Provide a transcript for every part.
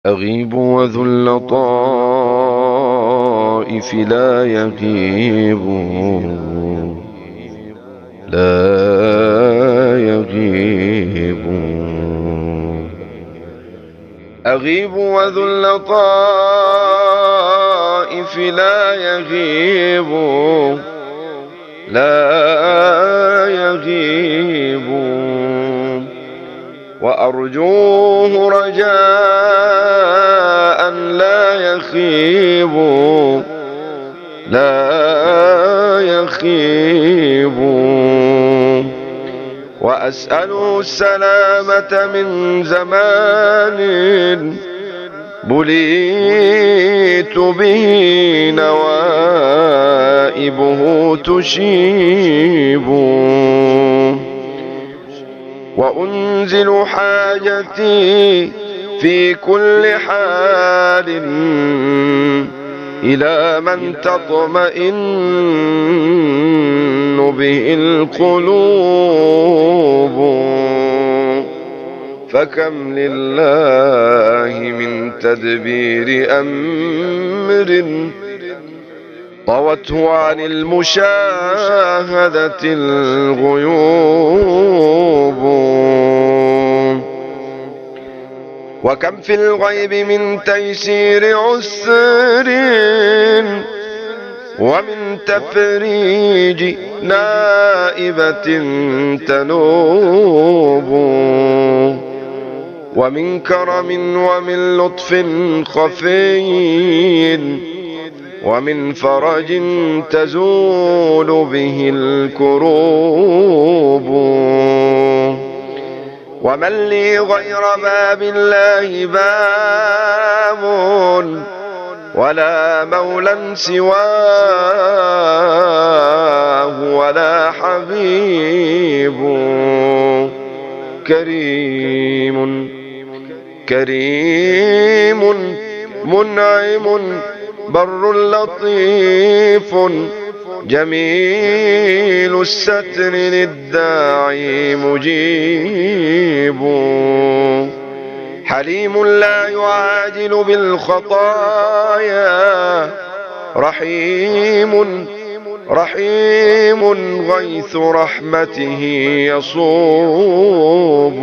أغيب وذو اللطائف لا يغيب، لا يغيب. أغيب وذو اللطائف لا يغيب، لا يغيب. وأرجوه رجاء لا يخيب، لا يخيب. وأسأله السلامة من زمان بليت به نوائبه تشيب. وأنزل حاجتي في كل حال إلى من تطمئن به القلوب. فكم لله من تدبير أمر طوته عن المشاهدة الغيوب. وكم في الغيب من تيسير عسر ومن تفريج نائبة تنوب. ومن كرم ومن لطف خفي ومن فرج تزول به الكروب. ومن لي غير باب الله باب ولا مولى سواه ولا حبيب. كريم كريم منعم بر لطيف جميل الستر للداعي مجيب. حليم لا يعاجل بالخطايا رحيم رحيم غيث رحمته يصوب.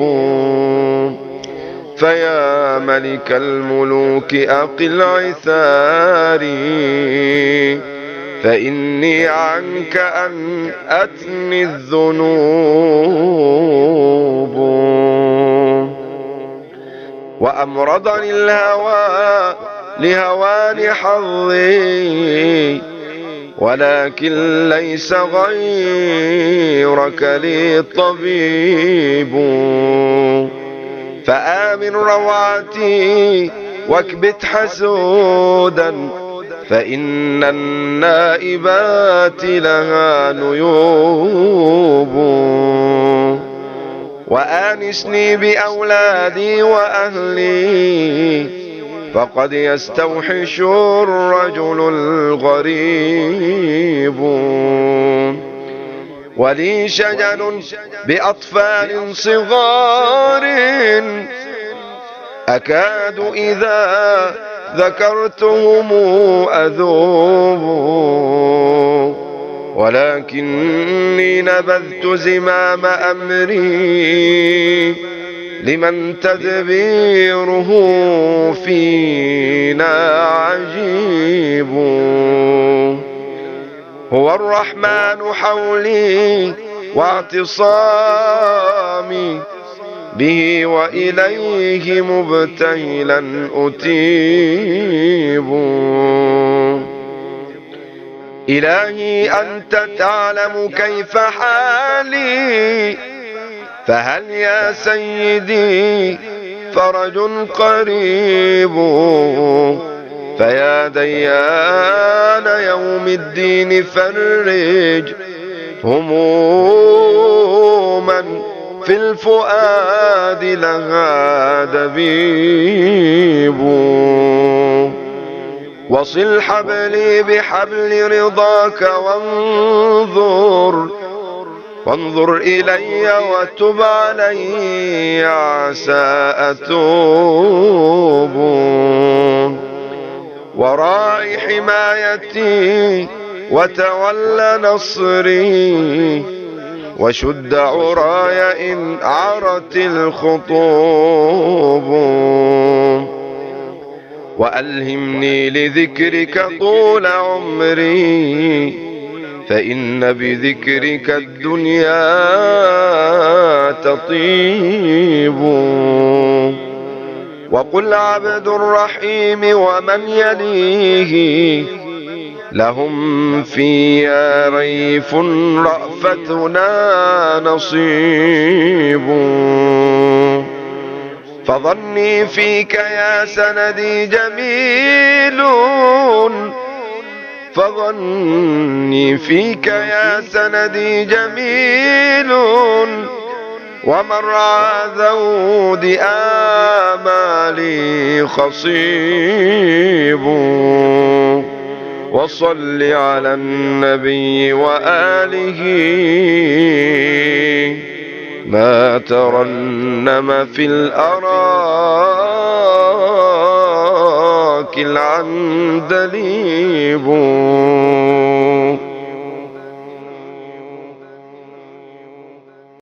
فيا ملك الملوك أقل عثاري فإني عنك أنأتني الذنوب. وأمرضني الهوى لهوان حظي ولكن ليس غيرك لي طبيب. فآمن روعتي واكبت حسودا فإن النائبات لها نيوب. وآنسني بأولادي وأهلي فقد يستوحش الرجل الغريب. ولي شجن بأطفال صغار أكاد إذا ذكرتهم أذوب. ولكني نبذت زمام أمري لمن تدبيره فينا عجيب. هو الرحمن حولي واعتصامي به وإليه مبتهلا أتيب. إلهي أنت تعلم كيف حالي فهل يا سيدي فرج قريب. فيا ديان يوم الدين فرج هموما في الفؤاد لها دبيب. وصل حبلي بحبل رضاك وانظر إلي وتب علي عسى أتوب. وراعي حمايتي وتولى نصري، وشد عراي إن عرت الخطوب، وألهمني لذكرك طول عمري، فإن بذكرك الدنيا تطيب. وقل عبد الرحيم ومن يليه لهم في ريف رأفتنا نصيب، فظني فيك يا سندي جميل، فظني فيك يا سندي جميل، ومرعى ذود آمالي خصيب. وصل على النبي وآله ما ترنم في الأراك العندليب.